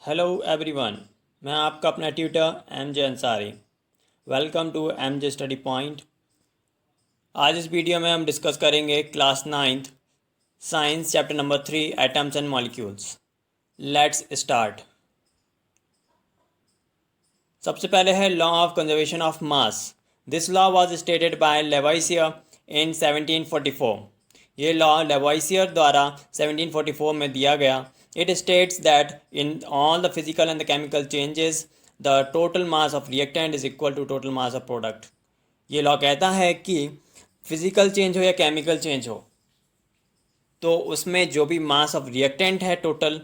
Hello everyone, मैं आपका अपना tutor M J Ansari. Welcome to M J study point. आज इस वीडियो में हम डिस्कस करेंगे class 9th science chapter number 3 atoms and molecules. Let's start. सबसे पहले है law of conservation of mass. This law was stated by Lavoisier in 1744। ये law Lavoisier द्वारा 1744 में दिया गया। It states that in all the physical and the chemical changes the total mass of reactant is equal to total mass of product. ये law कहता है कि physical change हो या केमिकल चेंज हो तो उसमें जो भी मास ऑफ रिएक्टेंट है टोटल,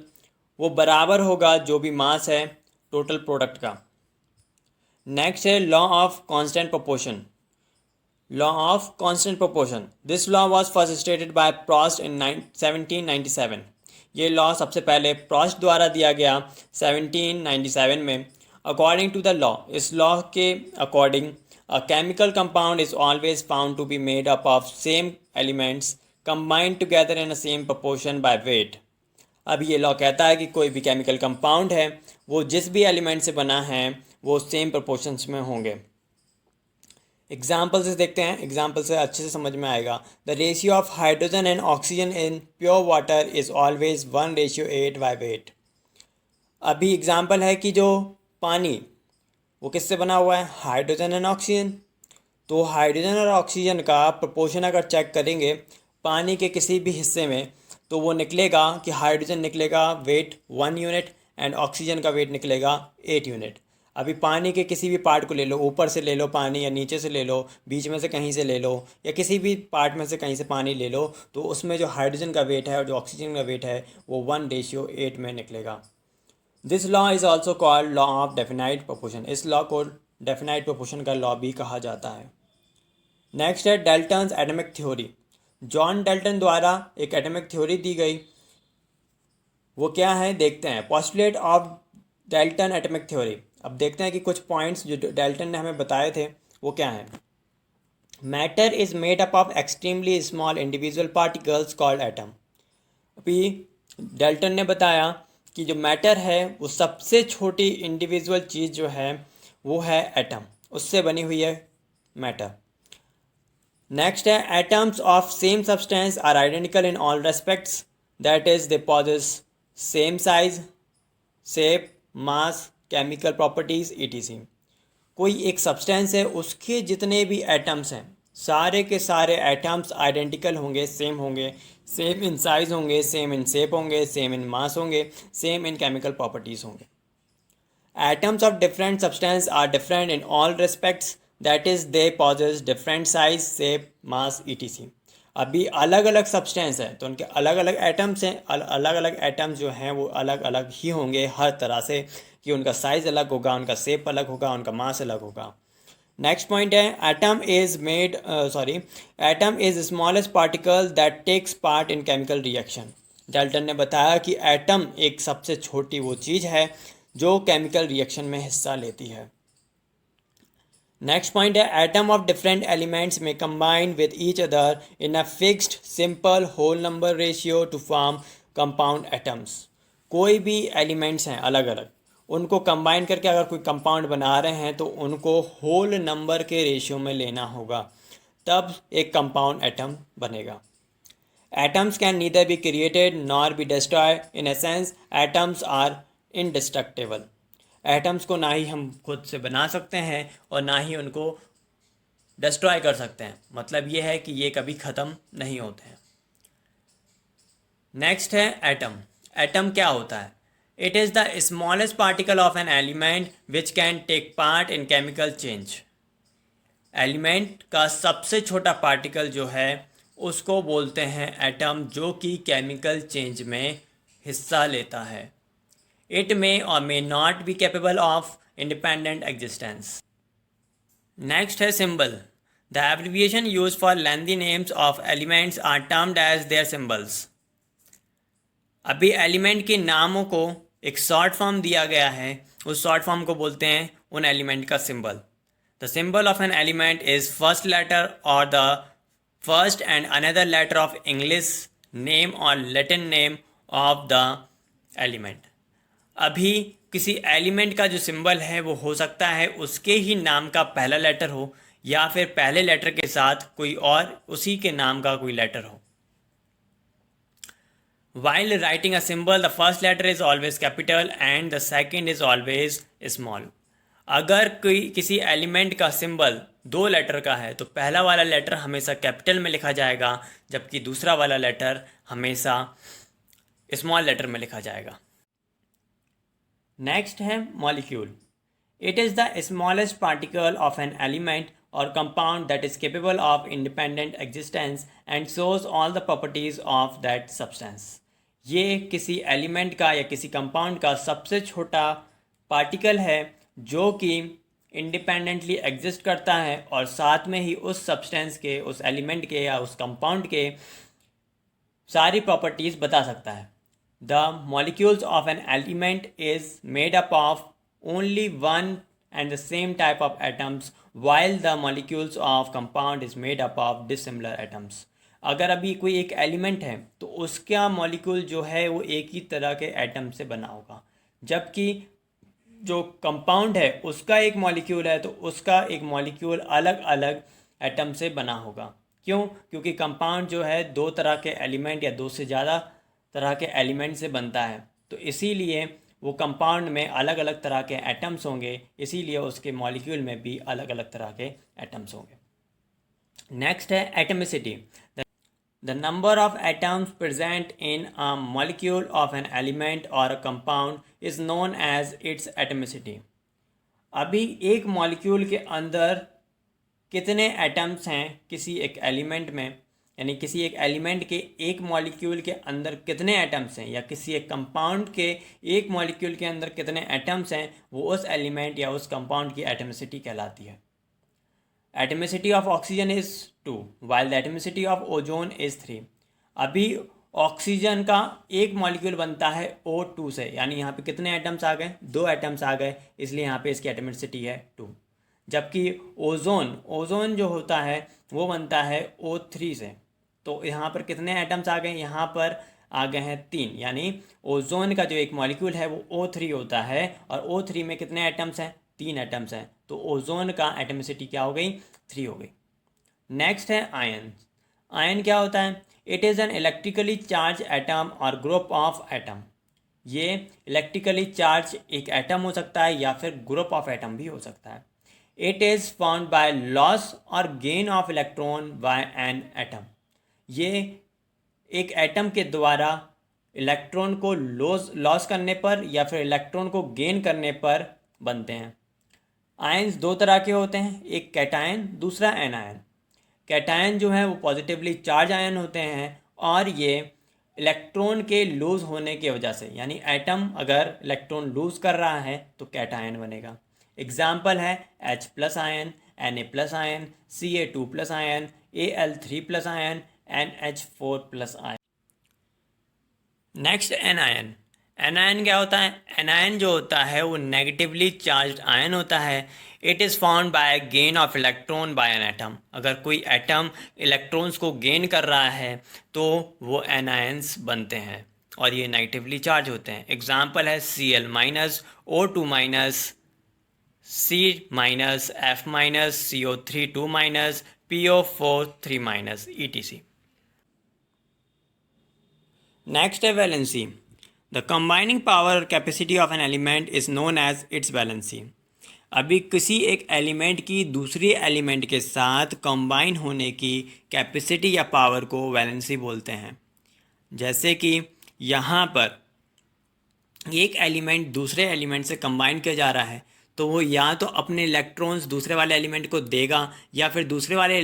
वो बराबर होगा जो भी मास है टोटल प्रोडक्ट का। नेक्स्ट है law of constant proportion. Law of constant proportion, this law was first stated by Proust in 1797। ये लॉ सबसे पहले प्रोस्ट द्वारा दिया गया 1797 में। अकॉर्डिंग टू द लॉ, इस लॉ के according a chemical compound is always found to be made up of same elements combined together in a same proportion by weight. अब ये लॉ कहता है कि कोई भी केमिकल कंपाउंड है वो जिस भी एलिमेंट से बना है वो सेम प्रोपोर्शंस में होंगे। एग्जाम्पल से देखते हैं, एग्जाम्पल से अच्छे से समझ में आएगा। The ratio of hydrogen and oxygen in pure water is always 1:8/8। अभी एग्जाम्पल है कि जो पानी वो किससे बना हुआ है, हाइड्रोजन एंड ऑक्सीजन। तो हाइड्रोजन और ऑक्सीजन का प्रोपोर्शन अगर चेक करेंगे पानी के किसी भी हिस्से में तो वो निकलेगा कि हाइड्रोजन निकलेगा वेट 1 यूनिट एंड ऑक्सीजन का वेट निकलेगा 8 यूनिट। अभी पानी के किसी भी पार्ट को ले लो, ऊपर से ले लो पानी या नीचे से ले लो, बीच में से कहीं से ले लो या किसी भी पार्ट में से कहीं से पानी ले लो, तो उसमें जो हाइड्रोजन का वेट है और जो ऑक्सीजन का वेट है वो 1:8 में निकलेगा। This law is also called law of definite proportion. इस लॉ को डेफिनाइट प्रोपोर्शन का लॉ भी कहा जाता है। नेक्स्ट है Dalton's atomic theory. John Dalton द्वारा एक एटॉमिक थ्योरी दी गई, वो क्या है देखते हैं। Postulate of Dalton atomic theory. अब देखते हैं कि कुछ पॉइंट्स जो डाल्टन ने हमें बताए थे वो क्या हैं। Matter is made up of extremely small individual particles called atom. अभी डाल्टन ने बताया कि जो मैटर है वो सबसे छोटी इंडिविजुअल चीज़ जो है वो है एटम, उससे बनी हुई है मैटर। नेक्स्ट है atoms of same substance are identical in all respects, that is they possess same size, shape, mass, chemical properties etc। कोई एक सब्सटेंस है उसके जितने भी एटम्स हैं सारे के सारे एटम्स आइडेंटिकल होंगे, सेम होंगे, सेम इन साइज होंगे, सेम इन शेप होंगे, सेम इन मास होंगे, सेम इन केमिकल प्रॉपर्टीज होंगे। Atoms of different substance are different in all respects, that is they possess different size, shape, mass etc। अभी अलग अलग substance है तो उनके अलग अलग एटम्स हैं, अलग अलग एटम्स जो हैं वो अलग अलग ही होंगे हर तरह से, कि उनका साइज अलग होगा, उनका शेप अलग होगा, उनका मास अलग होगा। नेक्स्ट पॉइंट है atom is smallest particle that takes part in chemical reaction. Dalton ने बताया कि एटम एक सबसे छोटी वो चीज़ है जो केमिकल रिएक्शन में हिस्सा लेती है। नेक्स्ट पॉइंट है एटम ऑफ डिफरेंट एलिमेंट्स में combine with each other in a fixed simple whole number ratio to form compound atoms. कोई भी एलिमेंट्स हैं अलग अलग, उनको कंबाइन करके अगर कोई कंपाउंड बना रहे हैं तो उनको होल नंबर के रेशियो में लेना होगा, तब एक कंपाउंड एटम बनेगा। Atoms can neither be created nor be destroy, in essence atoms are indestructible. Atoms को ना ही हम खुद से बना सकते हैं और ना ही उनको डिस्ट्रॉय कर सकते हैं, मतलब ये है कि ये कभी ख़त्म नहीं होते हैं। नेक्स्ट है एटम। एटम क्या होता है? It is the smallest particle of an element which can take part in chemical change. Element का सबसे छोटा पार्टिकल जो है उसको बोलते हैं एटम, जो कि केमिकल चेंज में हिस्सा लेता है। It may or may not be capable of independent existence. Next है symbol. The abbreviation used for lengthy names of elements are termed as their symbols. अभी एलिमेंट के नामों को एक शॉर्ट फॉर्म दिया गया है, उस शॉर्ट फॉर्म को बोलते हैं उन एलिमेंट का symbol. The symbol of an element is first letter और the first and another letter of English name और Latin name of the element. अभी किसी एलिमेंट का जो सिंबल है वो हो सकता है उसके ही नाम का पहला लेटर हो या फिर पहले लेटर के साथ कोई और उसी के नाम का कोई लेटर हो. While writing a symbol, the first letter is always capital and the second is always small. अगर कोई किसी एलिमेंट का सिंबल दो लेटर का है तो पहला वाला लेटर हमेशा कैपिटल में लिखा जाएगा जबकि दूसरा वाला लेटर हमेशा स्मॉल लेटर में लिखा जाएगा. नेक्स्ट है molecule. It is the smallest particle of an element or compound that is capable of independent existence and shows all the properties of that substance. ये किसी एलिमेंट का या किसी कंपाउंड का सबसे छोटा पार्टिकल है जो कि इंडिपेंडेंटली एग्जिस्ट करता है और साथ में ही उस सब्सटेंस के, उस एलिमेंट के या उस कंपाउंड के सारी प्रॉपर्टीज़ बता सकता है. The molecules of an element is made up of only one and the same type of atoms while the molecules of compound is made up of dissimilar atoms. अगर अभी कोई एक एलिमेंट है तो उसका मॉलिक्यूल जो है वो एक ही तरह के एटम से बना होगा जबकि जो कंपाउंड है उसका एक मॉलिक्यूल है तो उसका एक मॉलिक्यूल अलग अलग एटम से बना होगा. क्यों? क्योंकि कंपाउंड जो है दो तरह के एलिमेंट या दो से ज़्यादा तरह के एलिमेंट से बनता है तो इसीलिए वो कंपाउंड में अलग अलग तरह के एटम्स होंगे, इसीलिए उसके मॉलिक्यूल में भी अलग अलग तरह के एटम्स होंगे. नेक्स्ट है atomicity. The number of atoms present in a molecule of an element और a compound is known as its atomicity. अभी एक मॉलिक्यूल के अंदर कितने एटम्स हैं किसी एक एलिमेंट में, यानी किसी एक एलिमेंट के एक मॉलिक्यूल के अंदर कितने एटम्स हैं या किसी एक कंपाउंड के एक मॉलिक्यूल के अंदर कितने एटम्स हैं, वो उस एलिमेंट या उस कंपाउंड की एटमिसिटी कहलाती है. Atomicity of oxygen is 2 while the atomicity of ozone is 3. अभी ऑक्सीजन का एक मॉलिक्यूल बनता है O2 से, यानी यहाँ पे कितने एटम्स आ गए? 2 एटम्स आ गए, इसलिए यहाँ पे इसकी एटमिसिटी है 2. जबकि ओजोन जो होता है वो बनता है O3 से, तो यहाँ पर कितने एटम्स आ गए? यहाँ पर आ गए हैं 3, यानी ओजोन का जो एक मॉलिक्यूल है वो O3 होता है और O3 में कितने एटम्स हैं? 3 एटम्स हैं, तो ओजोन का एटमिसिटी क्या हो गई? 3 हो गई. नेक्स्ट है आयन. आयन क्या होता है? It is an electrically charge atom और ग्रुप ऑफ एटम. ये इलेक्ट्रिकली चार्ज एक एटम हो सकता है या फिर ग्रुप ऑफ एटम भी हो सकता है. It is found by loss और gain of electron by an atom. ये एक एटम के द्वारा इलेक्ट्रॉन को लॉस करने पर या फिर इलेक्ट्रॉन को गेन करने पर बनते हैं. आयन्स दो तरह के होते हैं, एक कैटायन, दूसरा एनायन. कैटायन जो है वो पॉजिटिवली चार्ज आयन होते हैं और ये इलेक्ट्रॉन के लूज़ होने की वजह से, यानी एटम अगर इलेक्ट्रॉन लूज़ कर रहा है तो कैटायन बनेगा. एग्जाम्पल है H+ ion, Na+ ion, Ca2+ ion, Al3+ ion, NH4+ ion. Next anion. Anion क्या होता है? एनायन जो होता है वो नेगेटिवली चार्ज्ड आयन होता है. It is found bye gain of electron by an atom. अगर कोई एटम इलेक्ट्रॉन्स को गेन कर रहा है तो वो एनायंस बनते हैं और ये नेगेटिवली चार्ज होते हैं. एग्जाम्पल है Cl-, O2-, C-, F-, CO3 2-, PO4 3-, etc. Next है valency. The combining power capacity of an element is known as its valency. अभी किसी एक एलिमेंट की दूसरी एलिमेंट के साथ कंबाइन होने की कैपेसिटी या पावर को वैलेंसी बोलते हैं. जैसे कि यहाँ पर एक एलिमेंट दूसरे एलिमेंट से कंबाइन किया जा रहा है तो वो या तो अपने इलेक्ट्रॉन्स दूसरे वाले एलिमेंट को देगा या फिर दूसरे वाले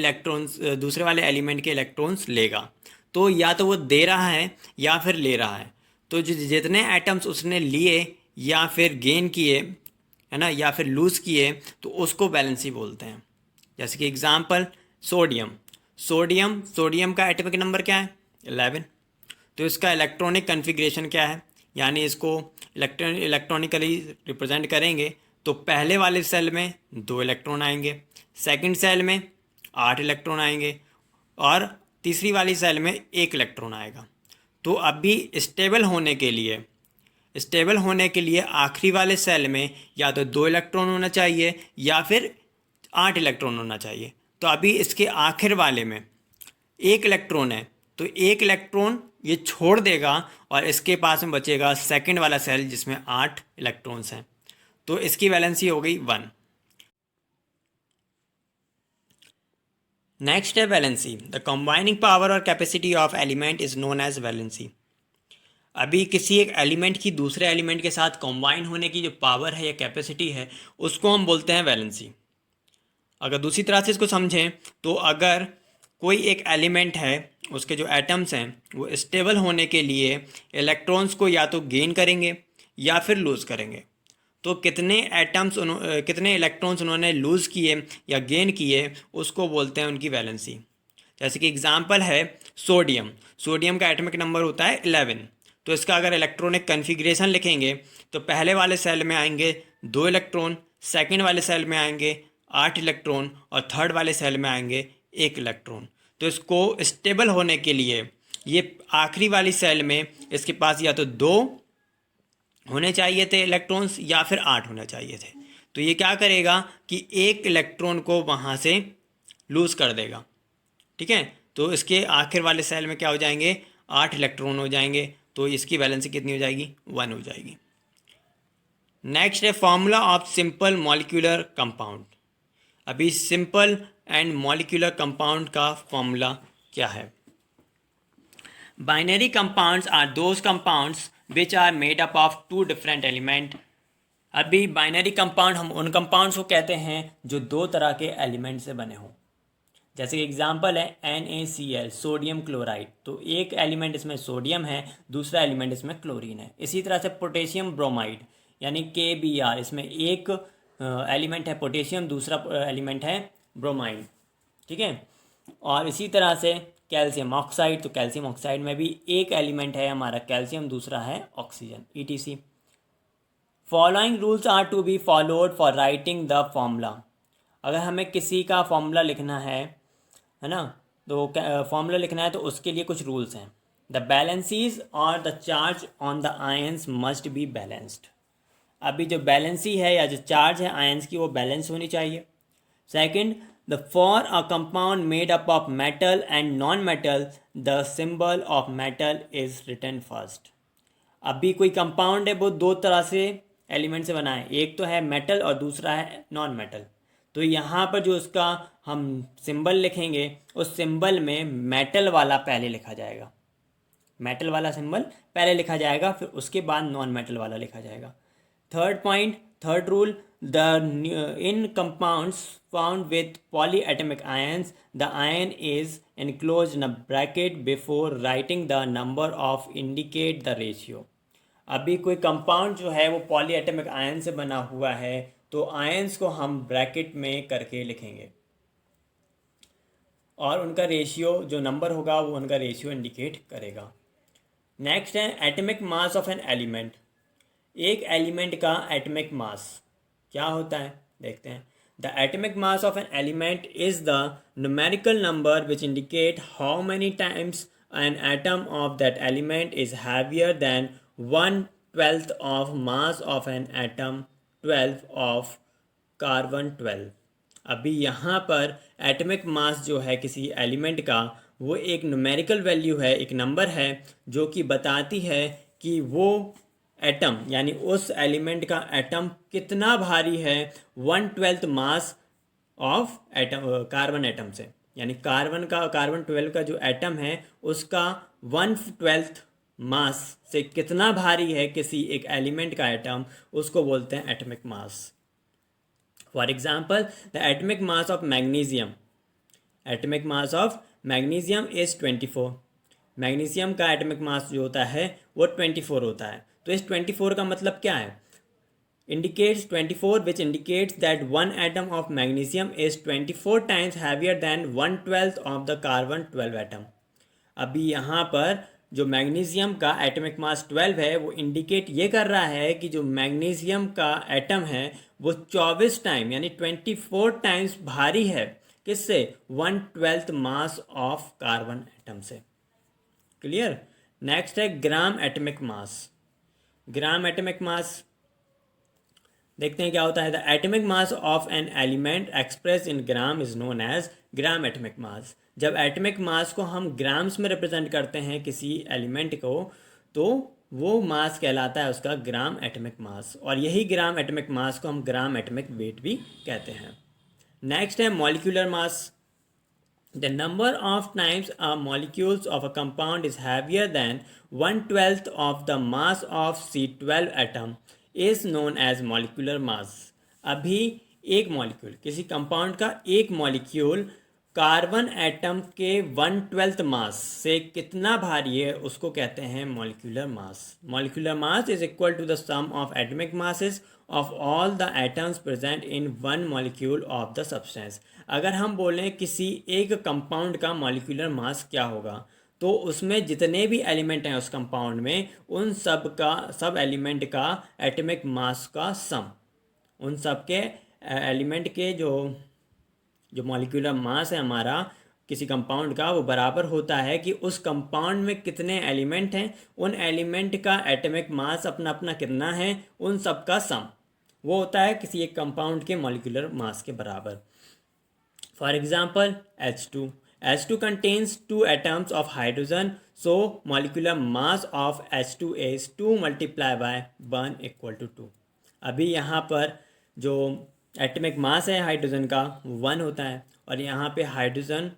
एलिमेंट के इलेक्ट्रॉन्स लेगा. तो या तो वो दे रहा है या फिर ले रहा है. तो जितने एटम्स उसने लिए या फिर गेन किए, है ना, या फिर लूज़ किए, तो उसको वैलेंसी बोलते हैं. जैसे कि एग्जांपल सोडियम का एटॉमिक नंबर क्या है? 11. तो इसका इलेक्ट्रॉनिक कन्फिग्रेशन क्या है, यानी इसको इलेक्ट्रॉनिकली रिप्रेजेंट करेंगे तो पहले वाले सेल में 2 इलेक्ट्रॉन आएंगे, सेकंड सेल में 8 इलेक्ट्रॉन आएंगे और तीसरी वाली सेल में 1 इलेक्ट्रॉन आएगा. तो अभी स्टेबल होने के लिए स्टेबल होने के लिए आखिरी वाले सेल में या तो 2 इलेक्ट्रॉन होना चाहिए या फिर 8 इलेक्ट्रॉन होना चाहिए। तो अभी इसके आखिर वाले में 1 इलेक्ट्रॉन है, तो 1 इलेक्ट्रॉन ये छोड़ देगा और इसके पास में बचेगा सेकंड वाला सेल जिसमें 8 इलेक्ट्रॉन्स हैं। तो इसकी वैलेंसी हो गई 1। नेक्स्ट है वैलेंसी। द कंबाइनिंग पावर और capacity of element is known as valency. अभी किसी एक एलिमेंट की दूसरे एलिमेंट के साथ कंबाइन होने की जो पावर है या कैपेसिटी है उसको हम बोलते हैं वैलेंसी। अगर दूसरी तरह से इसको समझें तो अगर कोई एक एलिमेंट है, उसके जो एटम्स हैं वो स्टेबल होने के लिए इलेक्ट्रॉन्स को या तो गेन करेंगे या फिर लूज़ करेंगे, तो कितने कितने इलेक्ट्रॉन्स उन्होंने लूज़ किए या गेन किए उसको बोलते हैं उनकी वैलेंसी। जैसे कि एग्जांपल है सोडियम। सोडियम का एटॉमिक नंबर होता है 11। तो इसका अगर इलेक्ट्रॉनिक कन्फिग्रेशन लिखेंगे तो पहले वाले सेल में आएंगे 2 इलेक्ट्रॉन, सेकंड वाले सेल में आएंगे 8 इलेक्ट्रॉन और थर्ड वाले सेल में आएंगे 1 इलेक्ट्रॉन। तो इसको स्टेबल होने के लिए ये आखिरी वाली सेल में इसके पास या तो 2 होने चाहिए थे इलेक्ट्रॉन्स या फिर 8 होने चाहिए थे। तो ये क्या करेगा कि 1 इलेक्ट्रॉन को वहाँ से लूज़ कर देगा। ठीक है, तो इसके आखिर वाले सेल में क्या हो जाएंगे, 8 इलेक्ट्रॉन हो जाएंगे। तो इसकी वैलेंसी कितनी हो जाएगी, 1 हो जाएगी। नेक्स्ट है formula of simple molecular compound. अभी सिंपल एंड मॉलिक्यूलर कंपाउंड का फॉर्मूला क्या है। Binary compounds are those compounds which are made up of 2 different element. अभी बाइनरी कंपाउंड हम उन कंपाउंड्स को कहते हैं जो 2 तरह के एलिमेंट से बने हों। जैसे कि एग्जांपल है NaCl, सोडियम क्लोराइड। तो एक एलिमेंट इसमें सोडियम है, दूसरा एलिमेंट इसमें क्लोरीन है। इसी तरह से पोटेशियम ब्रोमाइड यानी KBr, इसमें एक एलिमेंट है पोटेशियम, दूसरा एलिमेंट है ब्रोमाइड। ठीक है, और इसी तरह से कैल्शियम ऑक्साइड। तो कैल्शियम ऑक्साइड में भी एक एलिमेंट है हमारा कैल्शियम, दूसरा है oxygen, ETC। Following rules are to be followed for writing the formula. अगर हमें किसी का फॉर्मूला लिखना है ना, तो फॉर्मूला लिखना है तो उसके लिए कुछ रूल्स हैं। द बैलेंसीज और the charge on the ions must be balanced. अभी जो बैलेंसी है या जो चार्ज है आयंस की वो बैलेंस होनी चाहिए। Second, the for a compound made up of metal and non metal the symbol of metal is written first. अभी कोई कंपाउंड है वो 2 तरह से एलिमेंट से बना है, एक तो है मेटल और दूसरा है नॉन मेटल। तो यहाँ पर जो उसका हम सिंबल लिखेंगे उस सिंबल में मेटल वाला पहले लिखा जाएगा, मेटल वाला सिंबल पहले लिखा जाएगा, फिर उसके बाद नॉन मेटल वाला लिखा जाएगा। Third point, third rule, the in compounds found with polyatomic ions the ion is enclosed in a bracket before writing the number of indicate the ratio। अभी कोई कंपाउंड जो है वो पॉलीएटमिक आयन से बना हुआ है तो आयंस को हम ब्रैकेट में करके लिखेंगे और उनका रेशियो जो नंबर होगा वो उनका रेशियो इंडिकेट करेगा। नेक्स्ट है atomic mass of an element. एक एलिमेंट का एटॉमिक मास क्या होता है देखते हैं। The atomic mass of an element is the numerical number which indicate how many times an atom of that element is heavier than 1/12 of mass of an atom 12 of carbon 12। अभी यहाँ पर atomic mass जो है किसी element का वो एक numerical value है, एक नंबर है जो कि बताती है कि वो एटम यानी उस एलिमेंट का एटम कितना भारी है 1/12 mass of atom carbon atom से। यानी कार्बन 12 का जो एटम है उसका 1/12 मास से कितना भारी है किसी एक एलिमेंट का एटम, उसको बोलते हैं atomic mass. For example the atomic mass of magnesium, atomic mass of magnesium is 24। Magnesium का एटॉमिक मास जो होता है वो 24 होता है। तो इस 24 का मतलब क्या है, indicates 24 which indicates that one atom of magnesium is 24 times heavier than 1/12 of the carbon 12 atom। अभी यहाँ पर जो मैग्नीशियम का एटॉमिक मास 12 है वो इंडिकेट ये कर रहा है कि जो मैग्नीशियम का एटम है वो 24 टाइम यानी 24 टाइम्स भारी है किससे, 1/12 मास ऑफ कार्बन एटम से। क्लियर। नेक्स्ट है ग्राम एटॉमिक मास। ग्राम एटॉमिक मास देखते हैं क्या होता है। The atomic mass of an element express in gram is known as gram atomic mass. जब एटॉमिक मास को हम ग्राम्स में रिप्रेजेंट करते हैं किसी एलिमेंट को, तो वो मास कहलाता है उसका ग्राम एटॉमिक मास, और यही ग्राम एटॉमिक मास को हम ग्राम एटॉमिक वेट भी कहते हैं। नेक्स्ट है molecular mass. The number of times a molecules of a compound is heavier than 1/12 of the mass of C12 atom is known as molecular mass। अभी एक मॉलिक्यूल, किसी compound का एक molecule carbon atom के 1/12 मास से कितना भारी है उसको कहते हैं molecular mass. Molecular mass is equal to the sum of atomic masses of all the atoms present in one molecule of the substance. अगर हम बोलें किसी एक कंपाउंड का मॉलिक्यूलर मास क्या होगा, तो उसमें जितने भी एलिमेंट हैं उस कंपाउंड में, उन सब एलिमेंट का एटॉमिक मास का सम, उन सब के एलिमेंट के जो मॉलिक्यूलर मास है हमारा किसी कंपाउंड का, वो बराबर होता है कि उस कंपाउंड में कितने एलिमेंट हैं, उन एलिमेंट का एटॉमिक मास अपना अपना कितना है, उन सब का सम वो होता है किसी एक कंपाउंड के मॉलिक्यूलर मास के बराबर। For example H2। H2 contains 2 atoms of hydrogen, so molecular mass of H2 is 2 multiplied by 1 equal to 2। अभी यहाँ पर जो एटॉमिक मास है हाइड्रोजन का वो 1 होता है, और यहाँ पे हाइड्रोजन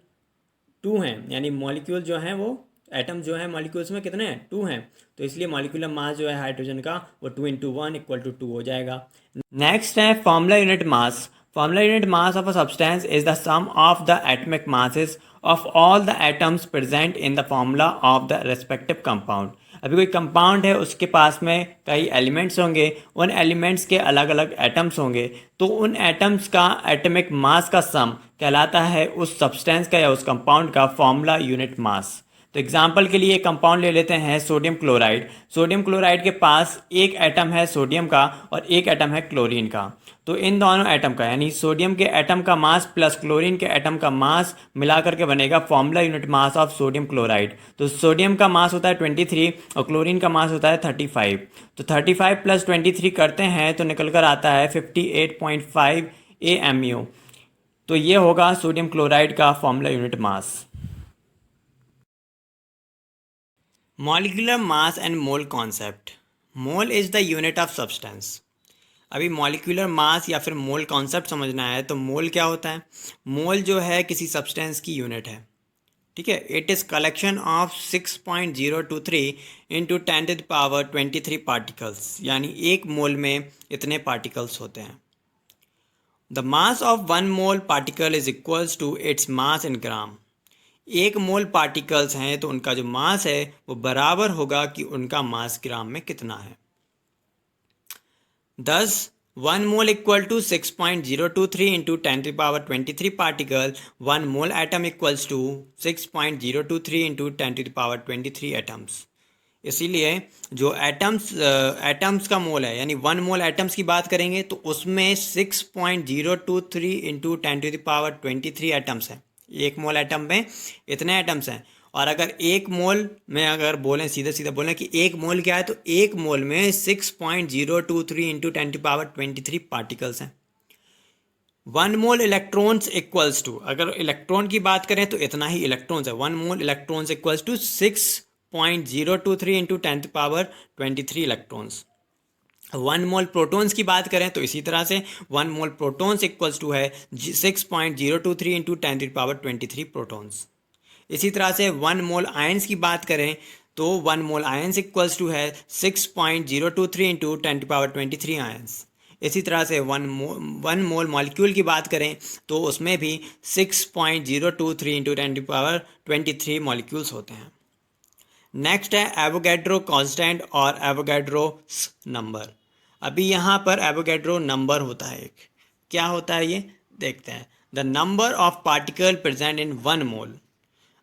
2 हैं, यानी मॉलिक्यूल जो हैं वो एटम जो है मॉलिक्यूल्स में कितने हैं, 2 हैं, तो इसलिए मॉलिक्यूलर मास जो है हाइड्रोजन का वो 2 × 1 इक्वल टू 2 हो जाएगा। नेक्स्ट है formula unit mass. Formula unit mass of a substance is the sum of the atomic masses of all the atoms present in the formula of the respective compound। अभी कोई compound है, उसके पास में कई elements होंगे, उन elements के अलग अलग एटम्स होंगे, तो उन एटम्स का एटॉमिक मास का सम कहलाता है उस सब्सटेंस का या उस कंपाउंड का फॉर्मूला यूनिट मास। तो एग्जाम्पल के लिए कंपाउंड ले लेते हैं सोडियम क्लोराइड। सोडियम क्लोराइड के पास एक एटम है सोडियम का और एक एटम है क्लोरीन का। तो इन दोनों एटम का, यानी सोडियम के एटम का मास प्लस क्लोरीन के एटम का मास मिला करके बनेगा formula unit mass of sodium chloride. तो सोडियम का मास होता है 23 और क्लोरीन का मास होता है 35। तो 35 + 23 करते हैं तो निकल कर आता है 58.5 AMU। तो ये होगा सोडियम क्लोराइड का formula unit mass. Molecular mass and mole concept. Mole is the unit of substance. अभी मॉलिक्यूलर मास या फिर मोल कॉन्सेप्ट समझना है तो मोल क्या होता है। मोल जो है किसी सब्सटेंस की यूनिट है, ठीक है। It is collection of 6.023 × 10⁻23 particles, यानी एक मोल में इतने पार्टिकल्स होते हैं। The mass of 1 mole particle is equals to its mass in gram. एक मोल पार्टिकल्स हैं तो उनका जो मास है वो बराबर होगा कि उनका मास ग्राम में कितना है। Thus 1 mole equal to 6.023 × 10⁻23 particle, 1 mole atom equals to 6.023 × 10⁻23 atoms। इसीलिए जो एटम्स का मोल है, यानी 1 मोल एटम्स की बात करेंगे तो उसमें 6.023 × 10⁻23 एटम्स हैं। एक मोल एटम में इतने एटम्स हैं, और अगर एक मोल में अगर बोलें, सीधा सीधा बोलें कि एक मोल क्या है, तो एक मोल में 6.023 × 10⁻23 पार्टिकल्स हैं। 1 मोल इलेक्ट्रॉन्स इक्वल्स टू, अगर इलेक्ट्रॉन की बात करें तो इतना ही इलेक्ट्रॉन्स है। 1 mole electrons equals to 6.023 × 10⁻23 electrons. 1 mole protons की बात करें तो इसी तरह से 1 मोल प्रोटॉन्स इक्वल्स टू है 6.023 × 10⁻23 प्रोटॉन्स। इसी तरह से 1 मोल आयंस की बात करें तो 1 मोल आयंस इक्वल्स टू है 6.023 × 10⁻23 आयंस। इसी तरह से 1 मोल मॉलिक्यूल की बात करें तो उसमें भी 6.023 × 10⁻23 मॉलिक्यूल्स होते हैं। नेक्स्ट है एवोगैड्रो कांस्टेंट और एवोगैड्रो नंबर। अभी यहाँ पर एवोगैड्रो नंबर होता है एक, क्या होता है ये देखते हैं। The number of particle present in 1 मोल।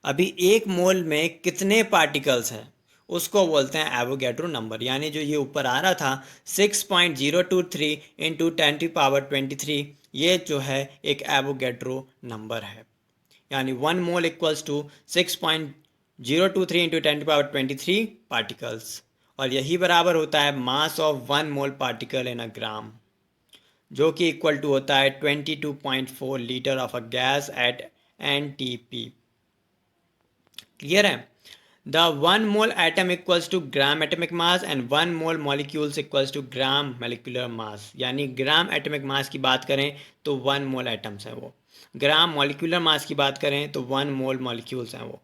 अभी एक मोल में कितने पार्टिकल्स हैं उसको बोलते हैं एवोगैड्रो नंबर। यानी जो ये ऊपर आ रहा था 6.023 × 10⁻23, ये जो है एक एवोगैड्रो नंबर है। यानी 1 मोल इक्वल्स टू 6.023 × 10⁻23 पार्टिकल्स, और यही बराबर होता है mass of 1 mole particle in अ ग्राम, जो कि इक्वल टू होता है 22.4 litre of a gas at NTP। Clear है? The 1 mole atom equals to gram atomic mass and 1 mole molecules equals to gram molecular mass. यानी ग्राम एटॉमिक मास की बात करें तो 1 मोल एटम्स हैं वो, ग्राम मॉलिक्यूलर मास की बात करें तो 1 मोल मॉलिक्यूल्स हैं वो।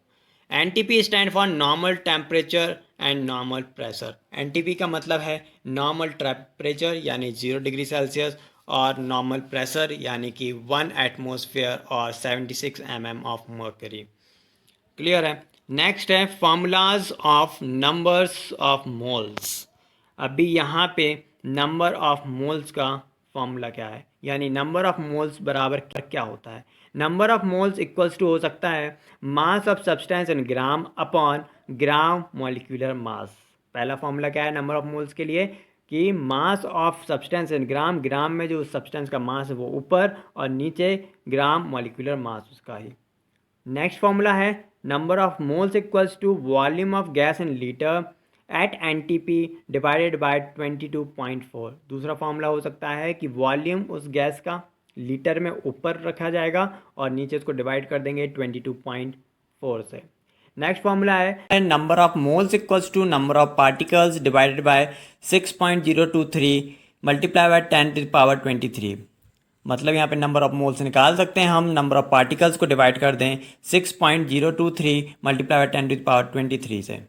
NTP stand for normal temperature and normal pressure. NTP का मतलब है नॉर्मल टेम्परेचर यानी 0 डिग्री सेल्सियस और नॉर्मल प्रेशर यानी कि 1 एटमोसफेयर और 76 mm ऑफ मर्करी। क्लियर है? नेक्स्ट है formulas of numbers of moles. अभी यहाँ पे नंबर ऑफ मोल्स का फॉर्मूला क्या है, यानी नंबर ऑफ मोल्स बराबर क्या होता है। Number of moles equals to हो सकता है mass of substance in gram upon gram molecular mass. पहला फॉर्मूला क्या है नंबर ऑफ मोल्स के लिए कि मास ऑफ सब्सटेंस इन ग्राम, ग्राम में जो सब्सटेंस का मास है वो ऊपर और नीचे ग्राम मॉलिक्यूलर मास उसका ही। नेक्स्ट फॉर्मूला है number of moles equals to volume of gas in litre at NTP divided by 22.4। दूसरा फॉर्मूला हो सकता है कि वॉल्यूम उस गैस का लीटर में ऊपर रखा जाएगा और नीचे उसको डिवाइड कर देंगे 22.4 से। नेक्स्ट फॉर्मूला है number of moles equals to number of particles divided by 6.023 multiply by 10⁻23। मतलब यहाँ पे नंबर ऑफ मोल्स निकाल सकते हैं हम, नंबर ऑफ पार्टिकल्स को डिवाइड कर दें 6.023 मल्टीप्लाई बाय 10⁻23 से।